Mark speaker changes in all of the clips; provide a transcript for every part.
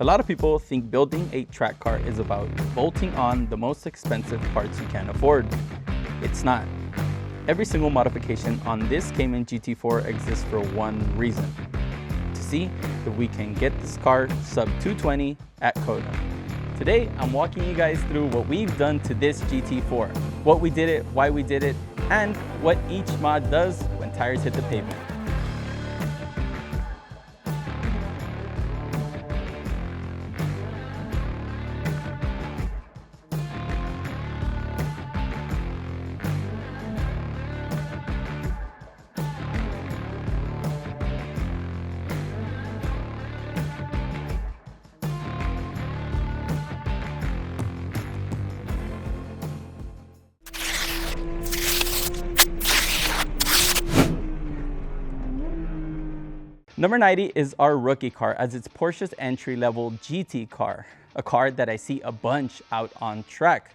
Speaker 1: A lot of people think building a track car is about bolting on the most expensive parts you can afford. It's not. Every single modification on this Cayman GT4 exists for one reason: to see if we can get this car sub 220 at COTA. Today, I'm walking you guys through what we've done to this GT4, what we did it, why we did it, and what each mod does when tires hit the pavement. Number 90 is our rookie car, as it's Porsche's entry-level GT car, a car that I see a bunch out on track.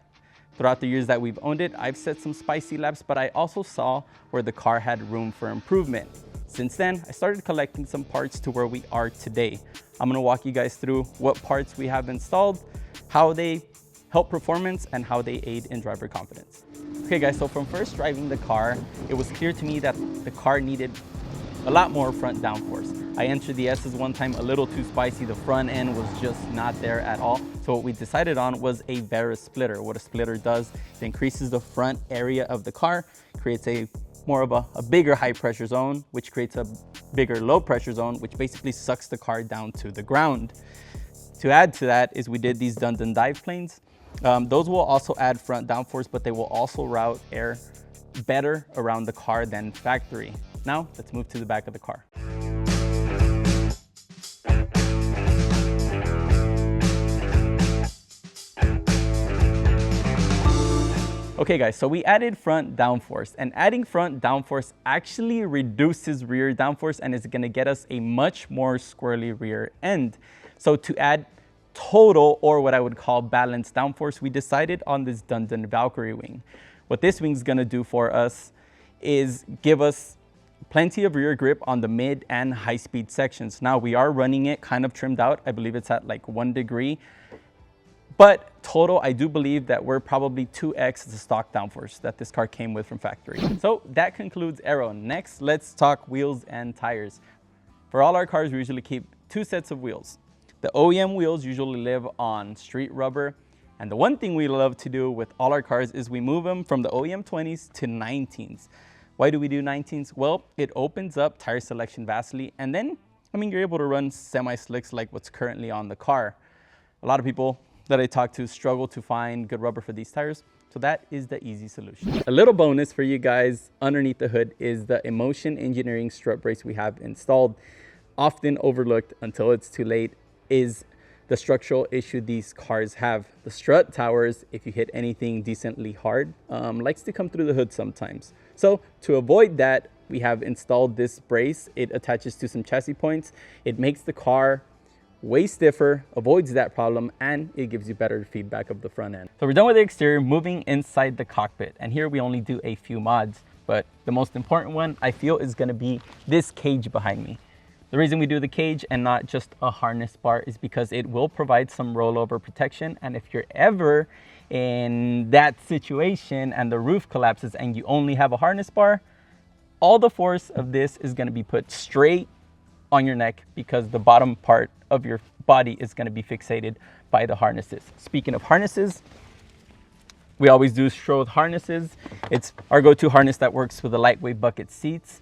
Speaker 1: Throughout the years that we've owned it, I've set some spicy laps, but I also saw where the car had room for improvement. Since then, I started collecting some parts to where we are today. I'm gonna walk you guys through what parts we have installed, how they help performance, and how they aid in driver confidence. Okay guys, so from first driving the car, it was clear to me that the car needed a lot more front downforce. I entered the S's one time a little too spicy. The front end was just not there at all. So what we decided on was a Vera splitter. What a splitter does, it increases the front area of the car, creates more of a bigger high pressure zone, which creates a bigger low pressure zone, which basically sucks the car down to the ground. To add to that is we did these Dundon dive planes. Those will also add front downforce, but they will also route air better around the car than factory. Now, let's move to the back of the car. Okay guys, so we added front downforce, and adding front downforce actually reduces rear downforce and is gonna get us a much more squirrely rear end. So to add total, or what I would call balanced downforce, we decided on this Dundon Valkyrie wing. What this wing's gonna do for us is give us plenty of rear grip on the mid and high speed sections. Now we are running it kind of trimmed out. I believe it's at like 1 degree. But total, I do believe that we're probably 2x the stock downforce that this car came with from factory. So that concludes aero. Next, let's talk wheels and tires. For all our cars, we usually keep 2 sets of wheels. The OEM wheels usually live on street rubber. And the one thing we love to do with all our cars is we move them from the OEM 20s to 19s. Why do we do 19s? Well, it opens up tire selection vastly, and then, you're able to run semi-slicks like what's currently on the car. A lot of people that I talk to struggle to find good rubber for these tires, so that is the easy solution. A little bonus for you guys underneath the hood is the Emotion Engineering strut brace we have installed. Often overlooked until it's too late is the structural issue these cars have. The strut towers, if you hit anything decently hard, likes to come through the hood sometimes. So to avoid that, we have installed this brace. It attaches to some chassis points. It makes the car way stiffer, avoids that problem, and it gives you better feedback of the front end. So we're done with the exterior, moving inside the cockpit. And here we only do a few mods, but the most important one I feel is gonna be this cage behind me. The reason we do the cage and not just a harness bar is because it will provide some rollover protection. And if you're ever in that situation and the roof collapses and you only have a harness bar, all the force of this is going to be put straight on your neck because the bottom part of your body is going to be fixated by the harnesses. Speaking of harnesses, we always do Scroth harnesses. It's our go-to harness that works with the lightweight bucket seats.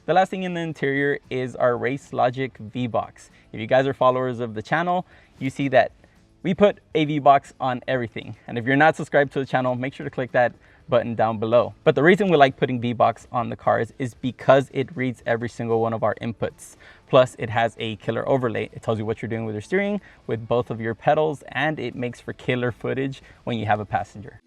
Speaker 1: The last thing in the interior is our Race Logic VBOX. If you guys are followers of the channel, you see that we put a VBOX on everything. And if you're not subscribed to the channel, make sure to click that button down below. But the reason we like putting VBOX on the cars is because it reads every single one of our inputs. Plus it has a killer overlay. It tells you what you're doing with your steering, with both of your pedals, and it makes for killer footage when you have a passenger.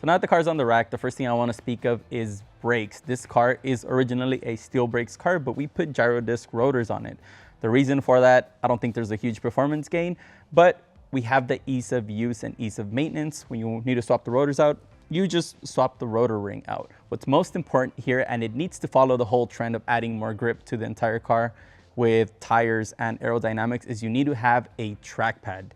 Speaker 1: So now that the car's on the rack, the first thing I want to speak of is brakes. This car is originally a steel brakes car, but we put gyro disc rotors on it. The reason for that, I don't think there's a huge performance gain, but we have the ease of use and ease of maintenance. When you need to swap the rotors out, you just swap the rotor ring out. What's most important here, and it needs to follow the whole trend of adding more grip to the entire car with tires and aerodynamics, is you need to have a track pad.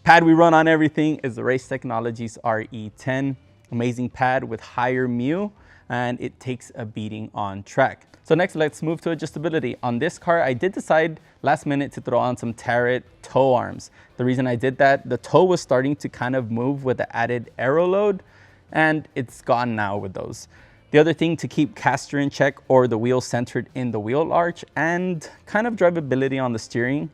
Speaker 1: Pad we run on everything is the Race Technologies RE10. Amazing pad with higher mu, and it takes a beating on track. So next, let's move to adjustability. On this car, I did decide last minute to throw on some Tarot toe arms. The reason I did that, the toe was starting to kind of move with the added aero load, and it's gone now with those. The other thing, to keep caster in check or the wheel centered in the wheel arch and kind of drivability on the steering,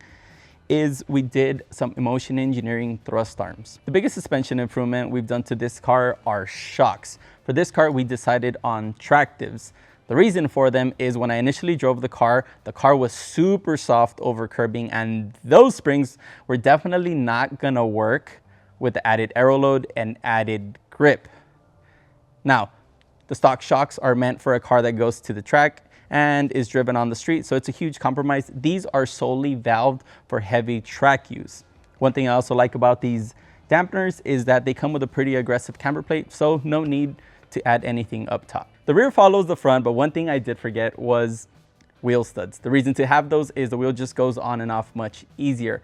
Speaker 1: is we did some Emotion Engineering thrust arms. The biggest suspension improvement we've done to this car are shocks. For this car, we decided on Trackdays. The reason for them is when I initially drove the car was super soft over curbing, and those springs were definitely not gonna work with the added aero load and added grip. Now, the stock shocks are meant for a car that goes to the track and is driven on the street, so it's a huge compromise. These are solely valved for heavy track use. One thing I also like about these dampeners is that they come with a pretty aggressive camber plate, so no need to add anything up top. The rear follows the front, but one thing I did forget was wheel studs. The reason to have those is the wheel just goes on and off much easier.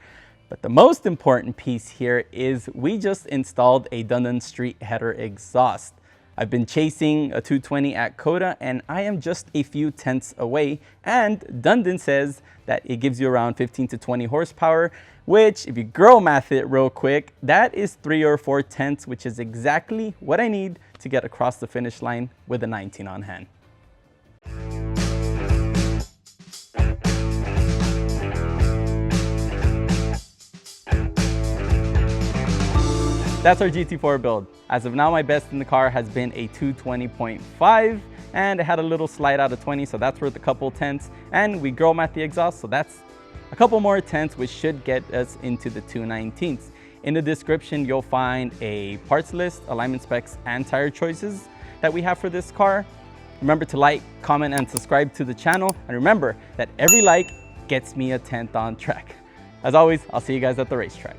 Speaker 1: But the most important piece here is we just installed a Dundon Street header exhaust. I've been chasing a 220 at COTA, and I am just a few tenths away, and Dundon says that it gives you around 15 to 20 horsepower, which if you girl math it real quick, that is 3 or 4 tenths, which is exactly what I need to get across the finish line with a 19 on hand. That's our GT4 build. As of now, my best in the car has been a 220.5, and it had a little slide out of 20, so that's worth a couple tenths. And we girl math the exhaust, so that's a couple more tenths, which should get us into the 219ths. In the description, you'll find a parts list, alignment specs, and tire choices that we have for this car. Remember to like, comment, and subscribe to the channel. And remember that every like gets me a tenth on track. As always, I'll see you guys at the racetrack.